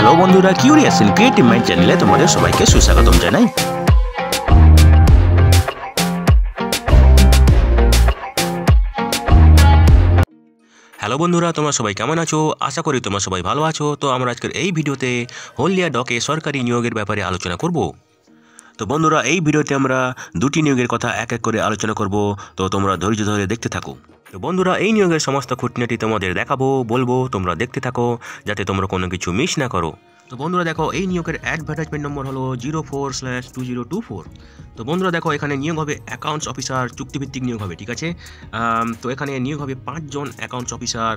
Hello বন্ধুরা, curious and creative mind চ্যানেলে তোমাদের সবাইকে সুস্বাগতম জানাই। হ্যালো বন্ধুরা, তোমরা সবাই কেমন আছো? আশা করি তোমরা সবাই ভালো আছো। তো আমরা আজকের এই ভিডিওতে হলদিয়া ডকে সরকারি নিয়োগের ব্যাপারে আলোচনা করব। তো বন্ধুরা, এই ভিডিওতে আমরা দুটি নিয়োগের কথা এক এক করে আলোচনা করব। তো তোমরা ধৈর্য ধরে দেখতে থাকো। তো বন্ধুরা, এই নিয়োগের সমস্ত খুঁটিনাটি তোমাদের দেখাবো, বলবো, তোমরা দেখতে থাকো যাতে তোমরা কোনো কিছু মিস না করো। তো বন্ধুরা দেখো, এই নিয়োগের অ্যাডভার্টাইজমেন্ট নম্বর হলো 04/2024। তো বন্ধুরা দেখো, এখানে নিয়োগ হবে অ্যাকাউন্টস অফিসার, চুক্তিভিত্তিক নিয়োগ হবে, ঠিক আছে। তো এখানে নিয়োগ হবে 5 জন অ্যাকাউন্টস অফিসার,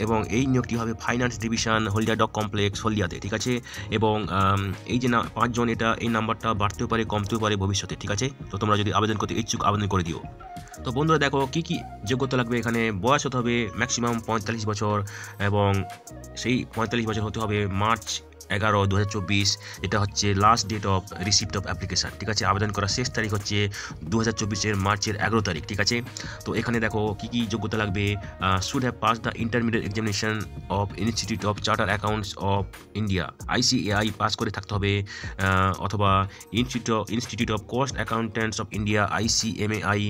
এবং এই নিয়োগটি হবে ফাইন্যান্স ডিভিশন হলদিয়া ডক কমপ্লেক্স হলদিয়াতে, ঠিক আছে। এবং এই যে 5 জন, এই নাম্বারটা বাড়তেও পারে কমতেও পারে ভবিষ্যতে, ঠিক আছে। তো তোমরা যদি আবেদন করতে ইচ্ছুক আবেদন করে দিও। তো বন্ধুরা দেখো, কী কী যোগ্যতা লাগবে। এখানে বয়স হতে হবে ম্যাক্সিমাম 45 বছর, এবং সেই 45 বছর হতে হবে মার্চ 11, 2024। এটা হচ্ছে last date of receipt of application, ঠিক আছে। আবেদন করার শেষ তারিখ হচ্ছে 2024 মার্চের 11 তারিখ, ঠিক আছে। তো এখানে দেখো কী কী যোগ্যতা লাগবে। Should have pass the intermediate examination of institute of charter accounts of India, ICAI pass করে থাকতে হবে, অথবা institute of cost accountants of India, ICMAI,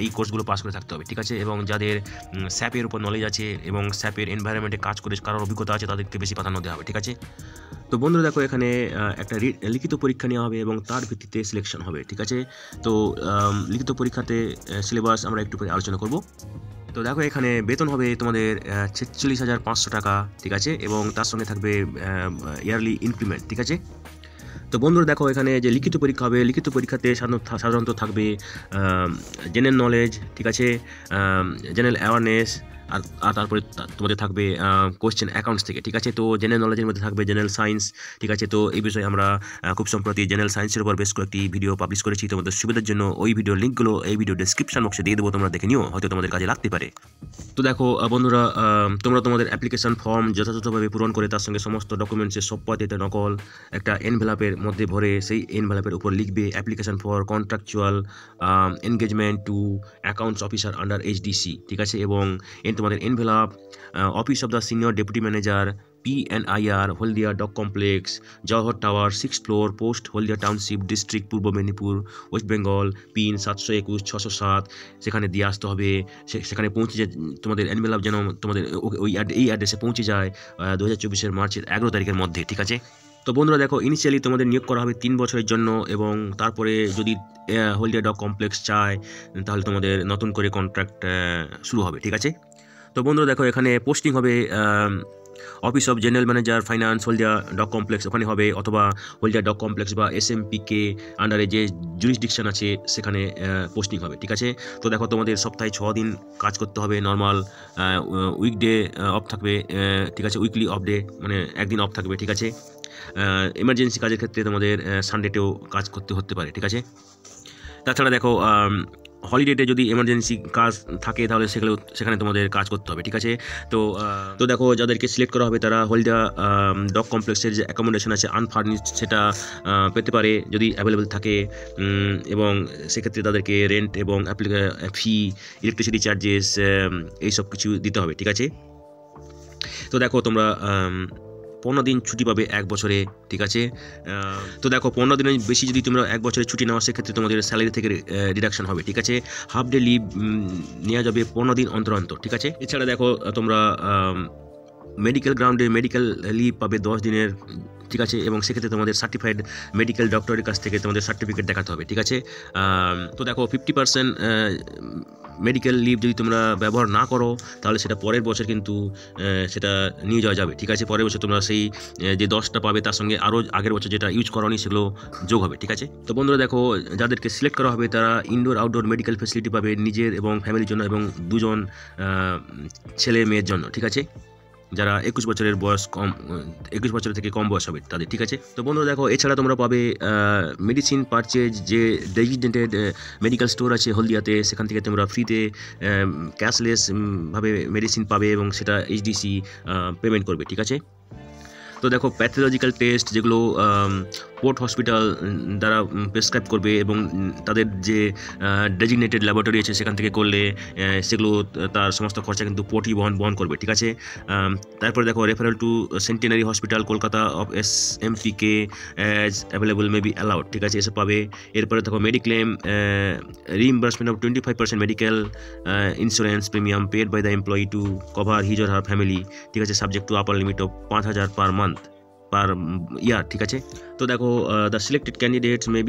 এই কোর্সগুলো পাস করে থাকতে হবে, ঠিক আছে। এবং যাদের স্যাপের উপর নলেজ আছে এবং স্যাপের এনভায়রনমেন্টে কাজ করে কারোর অভিজ্ঞতা আছে, তাদেরকে বেশি প্রাধান্য দেওয়া হবে, ঠিক আছে। তো বন্ধুরা দেখো, এখানে একটা লিখিত পরীক্ষা নেওয়া হবে এবং তার ভিত্তিতে সিলেকশন হবে, ঠিক আছে। তো লিখিত পরীক্ষাতে সিলেবাস আমরা একটু পরে আলোচনা করব। তো দেখো, এখানে বেতন হবে তোমাদের 46,500 টাকা, ঠিক আছে। এবং তার সঙ্গে থাকবে ইয়ারলি ইনক্রিমেন্ট, ঠিক আছে। তো বন্ধুরা দেখো, এখানে যে লিখিত পরীক্ষা হবে, লিখিত পরীক্ষাতে সাধারণত থাকবে জেনারেল নলেজ, ঠিক আছে, জেনারেল অ্যাওয়ারনেস, আর তারপরে তোমাদের থাকবে কোশ্চেন অ্যাকাউন্টস থেকে, ঠিক আছে। তো জেনারেল নলেজের মধ্যে থাকবে জেনারেল সায়েন্স, ঠিক আছে। তো এই বিষয়ে আমরা খুব সম্প্রতি জেনারেল সায়েন্সের উপর বেশ কয়েকটি ভিডিও পাবলিশ করেছি। তোমাদের সুবিধার জন্য ওই ভিডিওর লিঙ্কগুলো এই ভিডিও ডেসক্রিপশন বক্সে দিয়ে দেবো, তোমরা দেখে নিও, হয়তো তোমাদের কাজে লাগতে পারে। তো দেখো বন্ধুরা, তোমরা তোমাদের অ্যাপ্লিকেশন ফর্ম যথাযথভাবে পূরণ করে তার সঙ্গে সমস্ত ডকুমেন্টসের সত্যায়িত নকল একটা এনভেলাপের মধ্যে ভরে সেই এনভেলাপের উপর লিখবে application for contractual engagement to accounts officer under HDC, ঠিক আছে। এবং তোমাদের envelope office of the senior deputy manager, PNIR Haldia dock complex, Jawahar tower, 6th floor, post Haldia township, district Purba Medinipur, West Bengal, pin 721-607, সেখানে দিয়ে আসতে হবে। সেখানে পৌঁছে যায় তোমাদের এনভেলাপ, যেন তোমাদের এই অ্যাড্রেসে পৌঁছে যায় 2024 মার্চের 11 তারিখের মধ্যে, ঠিক আছে। তো বন্ধুরা দেখো, ইনিশিয়ালি তোমাদের নিয়োগ করা হবে 3 বছরের জন্য, এবং তারপরে যদি হলদিয়া ডক কমপ্লেক্স চায় তাহলে তোমাদের নতুন করে কন্ট্রাক্ট শুরু হবে, ঠিক আছে। তো বন্ধুরা দেখো, এখানে পোস্টিং হবে office of general manager finance Haldia dock complex, ওখানে হবে, অথবা হলদিয়া ডক কমপ্লেক্স বা SMPK আন্ডারে যে জুরিসডিকশন আছে সেখানে পোস্টিং হবে, ঠিক আছে। তো দেখো, তোমাদের সপ্তাহে 6 দিন কাজ করতে হবে, নর্মাল উইকডে অফ থাকবে, ঠিক আছে, উইকলি অফ ডে, মানে একদিন অফ থাকবে, ঠিক আছে। এমার্জেন্সি কাজের ক্ষেত্রে তোমাদের সানডেতেও কাজ করতে হতে পারে, ঠিক আছে। তাছাড়া দেখো, হলিডেতে যদি এমার্জেন্সি কাজ থাকে তাহলে সেখানে তোমাদের কাজ করতে হবে, ঠিক আছে। তো দেখো, যাদেরকে সিলেক্ট করা হবে তারা হলদিয়া ডক কমপ্লেক্সের যে অ্যাকোমোডেশন আছে আনফার্নিশড, সেটা পেতে পারে যদি অ্যাভেলেবেল থাকে, এবং সেক্ষেত্রে তাদেরকে রেন্ট এবং ফি, ইলেকট্রিসিটি চার্জেস, এইসব কিছু দিতে হবে, ঠিক আছে। তো দেখো, তোমরা 15 দিন ছুটি পাবে 1 বছরে, ঠিক আছে। তো দেখো, 15 দিনের বেশি যদি তোমরা 1 বছরে ছুটি নাও, সেক্ষেত্রে তোমাদের স্যালারি থেকে ডিডাকশন হবে, ঠিক আছে। হাফ ডে লিভ নেওয়া যাবে 15 দিন অন্তর অন্তর, ঠিক আছে। এছাড়া দেখো, তোমরা মেডিকেল গ্রাউন্ডে মেডিকেল লিভ পাবে 10 দিনের, ঠিক আছে। এবং সেক্ষেত্রে তোমাদের সার্টিফাইড মেডিকেল ডক্টরের কাছ থেকে তোমাদের সার্টিফিকেট দেখাতে হবে, ঠিক আছে। তো দেখো, 50% মেডিকেল লিভ যদি তোমরা ব্যবহার না করো তাহলে সেটা পরের বছর কিন্তু সেটা নিয়ে যাওয়া যাবে, ঠিক আছে। পরের বছর তোমরা সেই যে 10টা পাবে তার সঙ্গে আরও আগের বছর যেটা ইউজ করোনি সেগুলো যোগ হবে, ঠিক আছে। তো বন্ধুরা দেখো, যাদেরকে সিলেক্ট করা হবে তারা ইনডোর আউটডোর মেডিকেল ফেসিলিটি পাবে নিজের এবং ফ্যামিলির জন্য, এবং 2 জন ছেলে মেয়ের জন্য, ঠিক আছে, যারা 21 বছরের বয়স কম, 21 বছর থেকে কম বয়স হবে তাদের, ঠিক আছে। তো বন্ধুরা দেখো, এছাড়া তোমরা পাবে মেডিসিন পারচেজ, যে ডেজিগনেটেড মেডিকেল স্টোর আছে হলদিয়াতে, সেখান থেকে তোমরা ফ্রিতে ক্যাশলেস ভাবে মেডিসিন পাবে, এবং সেটা HDC পেমেন্ট করবে, ঠিক আছে। তো দেখো, প্যাথোলজিক্যাল টেস্ট যেগুলো পোর্ট হসপিটাল দ্বারা প্রেসক্রাইব করবে এবং তাদের যে ডেজিগনেটেড ল্যাবরেটরি আছে সেখান থেকে করলে সেগুলো তার সমস্ত খরচা কিন্তু পোর্টই বহন করবে, ঠিক আছে। তারপরে দেখো referral to centenary hospital Kolkata of SMPK as available may be allowed, ঠিক আছে, এসব পাবে। এরপরে দেখো mediclaim reimbursement of 25% medical insurance premium paid by the employee to cover his or her family, ঠিক আছে, subject to upper limit of 5,000 per month per year, ঠিক আছে। তো দেখো the selected candidates may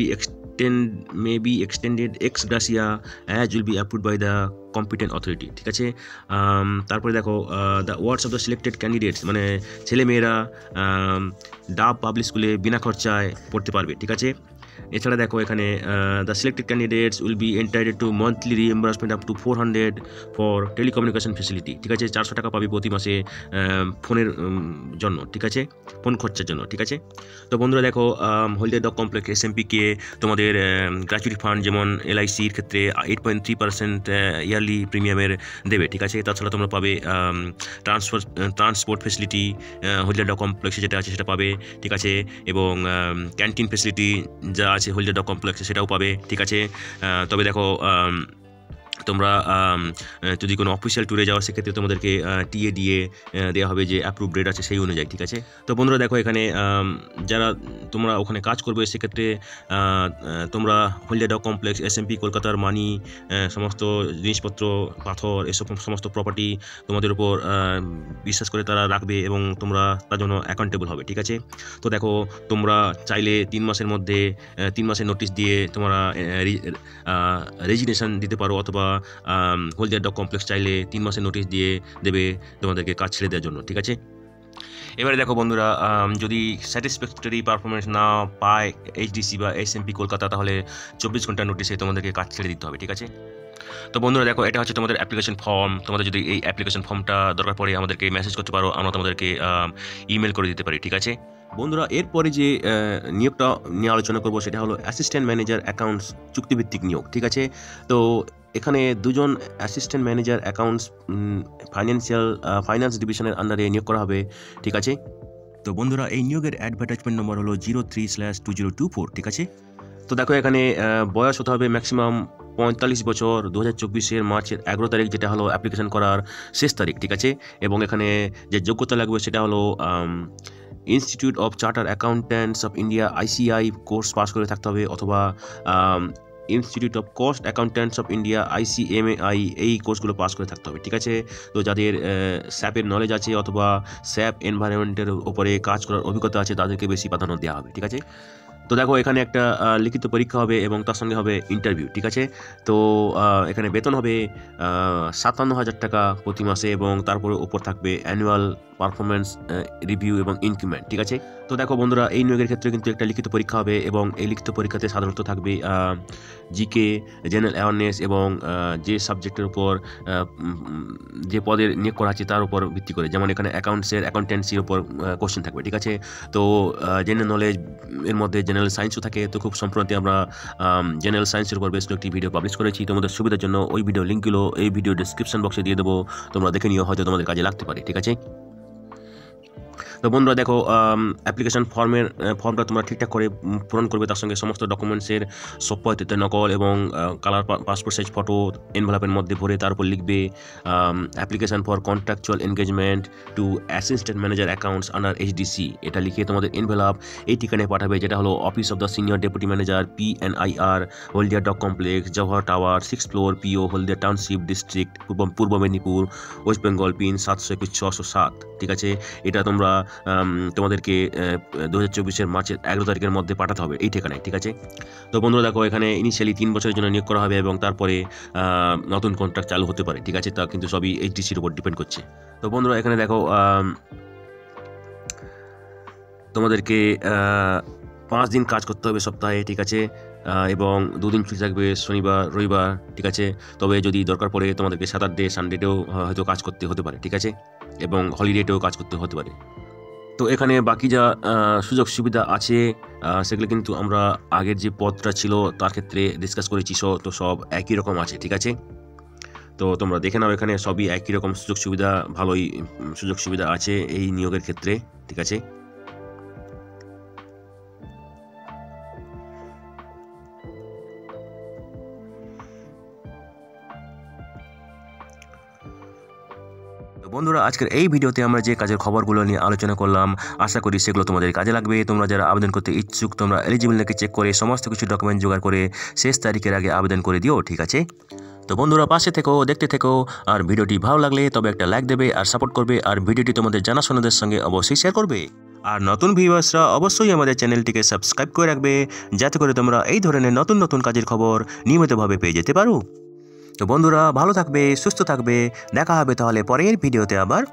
be extended ex gratia as will be approved by the competent authority, ঠিক আছে। তারপরে দেখো the words of the selected candidates, মানে ছেলেমেয়েরা ডাব পাবলিক স্কুলে বিনা খরচায় পড়তে পারবে, ঠিক আছে। এছাড়া দেখো এখানে the selected candidates will be entitled to monthly reimbursement up to 400 for telecommunication facility, ঠিক আছে, 400 টাকা পাবি প্রতি মাসে ফোনের জন্য, ঠিক আছে, ফোন খরচার জন্য, ঠিক আছে। তো বন্ধুরা দেখো হলদিয়া ডক কমপ্লেক্স SMPK তোমাদের গ্র্যাচুইটি ফান্ড যেমন LICর ক্ষেত্রে 8.3% ইয়ারলি প্রিমিয়ামের দেবে, ঠিক আছে। তাছাড়া তোমরা পাবে ট্রান্সপোর্ট ফেসিলিটি হলদিয়া ডক কমপ্লেক্সে যেটা আছে সেটা পাবে, ঠিক আছে, এবং ক্যান্টিন ফেসিলিটি যা আছে হলদিয়া ডক কমপ্লেক্সে সেটাও পাবে, ঠিক আছে। তবে দেখো তোমরা যদি কোনো অফিসিয়াল ট্যুরে যাও সেক্ষেত্রে তোমাদেরকে টিএ দিয়ে দেওয়া হবে যে অ্যাপ্রুভ রেট আছে সেই অনুযায়ী, ঠিক আছে। তো বন্ধুরা দেখো এখানে যারা তোমরা ওখানে কাজ করবে সেক্ষেত্রে তোমরা হলদিয়া ডক কমপ্লেক্স SMP কলকাতার মানি সমস্ত জিনিসপত্র পাথর এসব সমস্ত প্রপার্টি তোমাদের উপর বিশ্বাস করে তারা রাখবে এবং তোমরা তার জন্য অ্যাকাউন্টেবল হবে, ঠিক আছে। তো দেখো তোমরা চাইলে 3 মাসের মধ্যে 3 মাসের নোটিশ দিয়ে তোমরা রেজিগনেশন দিতে পারো, অথবা হলদিয়া ডক কমপ্লেক্স চাইলে 3 মাসের নোটিশ দিয়ে দেবে তোমাদেরকে কাজ ছেড়ে দেওয়ার জন্য, ঠিক আছে। এবারে দেখো বন্ধুরা যদি স্যাটিসফ্যাক্টরি পারফরমেন্স না পায় HDC বা SMP কলকাতা তাহলে 24 ঘন্টার নোটিশে তোমাদেরকে কাজ ছেড়ে দিতে হবে, ঠিক আছে। তো বন্ধুরা দেখো এটা হচ্ছে তোমাদের অ্যাপ্লিকেশন ফর্ম। তোমাদের যদি এই অ্যাপ্লিকেশন ফর্মটা দরকার পড়ে আমাদেরকে মেসেজ করতে পারো, আমরা তোমাদেরকে ইমেল করে দিতে পারি, ঠিক আছে। বন্ধুরা এরপরে যে নিয়োগটা নিয়ে আলোচনা করবো সেটা হলো অ্যাসিস্ট্যান্ট ম্যানেজার অ্যাকাউন্টস চুক্তিভিত্তিক নিয়োগ, ঠিক আছে। তো এখানে 2 জন অ্যাসিস্ট্যান্ট ম্যানেজার অ্যাকাউন্টস ফাইন্যান্স ডিভিশনের আন্ডারে নিয়োগ করা হবে, ঠিক আছে। তো বন্ধুরা এই নিয়োগের অ্যাডভার্টাইজমেন্ট নম্বর হলো 03/2024, ঠিক আছে। তো দেখো এখানে বয়স হতে হবে ম্যাক্সিমাম 45 বছর, 2024 মার্চের 11 তারিখ যেটা হলো অ্যাপ্লিকেশন করার শেষ তারিখ, ঠিক আছে। এবং এখানে যে যোগ্যতা লাগবে সেটা হলো institute of charter accountants of India ICI course pass করে থাকতে হবে, অথবা institute of cost accountants of India ICMAI এই কোর্সগুলো পাস করে থাকতে হবে, ঠিক আছে। তো যাদের স্যাপের নলেজ আছে অথবা স্যাপ এনভায়রনমেন্টের উপরে কাজ করার অভিজ্ঞতা আছে তাদেরকে বেশি প্রাধান্য দেওয়া হবে, ঠিক আছে। তো দেখো এখানে একটা লিখিত পরীক্ষা হবে এবং তার সঙ্গে হবে ইন্টারভিউ, ঠিক আছে। তো এখানে বেতন হবে 57,000 টাকা প্রতি মাসে এবং তারপরে উপর থাকবে অ্যানুয়াল পারফরমেন্স রিভিউ এবং ইনক্রিমেন্ট, ঠিক আছে। তো দেখো বন্ধুরা এই নিয়োগের ক্ষেত্রে কিন্তু একটা লিখিত পরীক্ষা হবে এবং এই লিখিত পরীক্ষাতে সাধারণত থাকবে GK, জেনারেল অ্যাওয়ারনেস এবং যে সাবজেক্টের উপর যে পদের নিয়োগ করা আছে তার উপর ভিত্তি করে, যেমন এখানে অ্যাকাউন্টেন্সির উপর কোশ্চেন থাকবে, ঠিক আছে। তো জেনারেল নলেজ এর মধ্যে জেনারেল সায়েন্সও থাকে। তো খুব সম্প্রতি আমরা জেনারেল সায়েন্সের উপর বেশ কয়েকটি ভিডিও পাবলিশ করেছি। তোমাদের সুবিধার জন্য ওই ভিডিও লিঙ্কগুলো এই ভিডিও ডিসক্রিপশন বক্সে দিয়ে দেবো, তোমরা দেখে নিও, হয়তো তোমাদের কাজে লাগতে পারে, ঠিক আছে। তো বন্ধুরা দেখো অ্যাপ্লিকেশন ফর্মটা তোমরা ঠিকঠাক করে পূরণ করবে, তার সঙ্গে সমস্ত ডকুমেন্টসের সত্যায়িত নকল এবং কালার পাসপোর্ট সাইজ ফটো এনভেলপের মধ্যে ভরে তার উপর লিখবে application for contractual engagement to assistant manager accounts under HDC, এটা লিখে তোমাদের এনভেলপ এই ঠিকানায় পাঠাবে, যেটা হলো office of the senior deputy manager PNIR Haldia dock complex, Jawahar tower, 6th floor, PO Haldia township district, Purba Medinipur, West Bengal, pin 721-607, ঠিক আছে। এটা তোমরা তোমাদেরকে 2024 মার্চের 11 তারিখের মধ্যে পাঠাতে হবে এই ঠিকানায়, ঠিক আছে। তো বন্ধুরা দেখো এখানে ইনিশিয়ালি 3 বছরের জন্য নিয়োগ করা হবে এবং তারপরে নতুন কন্ট্রাক্ট চালু হতে পারে, ঠিক আছে। তা কিন্তু সবই HDCর উপর ডিপেন্ড করছে। তো বন্ধুরা এখানে দেখো তোমাদেরকে 5 দিন কাজ করতে হবে সপ্তাহে, ঠিক আছে, এবং 2 দিন ছুটি থাকবে শনিবার রবিবার, ঠিক আছে। তবে যদি দরকার পড়ে তোমাদেরকে স্যাটারডে সানডেতেও হয়তো কাজ করতে হতে পারে, ঠিক আছে, এবং হলিডেতেও কাজ করতে হতে পারে। তো এখানে বাকি যা সুযোগ সুবিধা আছে সেগুলো কিন্তু আমরা আগের যে পদটা ছিল তার ক্ষেত্রে ডিসকাস করেছি, তো সব একই রকম আছে, ঠিক আছে। তো তোমরা দেখে নাও এখানে সবই একই রকম সুযোগ সুবিধা, ভালোই সুযোগ সুবিধা আছে এই নিয়োগের ক্ষেত্রে, ঠিক আছে। বন্ধুরা আজকের এই ভিডিওতে আমরা যে কাজের খবরগুলো নিয়ে আলোচনা করলাম আশা করি সেগুলো তোমাদের কাজে লাগবে। তোমরা যারা আবেদন করতে ইচ্ছুক তোমরা এলিজিবল নাকি চেক করে সমস্ত কিছু ডকুমেন্ট জোগাড় করে শেষ তারিখের আগে আবেদন করে দিও, ঠিক আছে? তো বন্ধুরা পাশে থেকো, দেখতে থেকো, আর ভিডিওটি ভালো লাগলে তবে একটা লাইক দেবে আর সাপোর্ট করবে, আর ভিডিওটি তোমাদের জানাশোনাদের সঙ্গে অবশ্যই শেয়ার করবে। আর নতুন ভিউয়ার্সরা অবশ্যই আমাদের চ্যানেলটিকে সাবস্ক্রাইব করে রাখবে যাতে করে তোমরা এই ধরনের নতুন নতুন কাজের খবর নিয়মিতভাবে পেয়ে যেতে পারো। তো বন্ধুরা ভালো থাকবে, সুস্থ থাকবে, দেখা হবে তাহলে পরের ভিডিওতে আবার।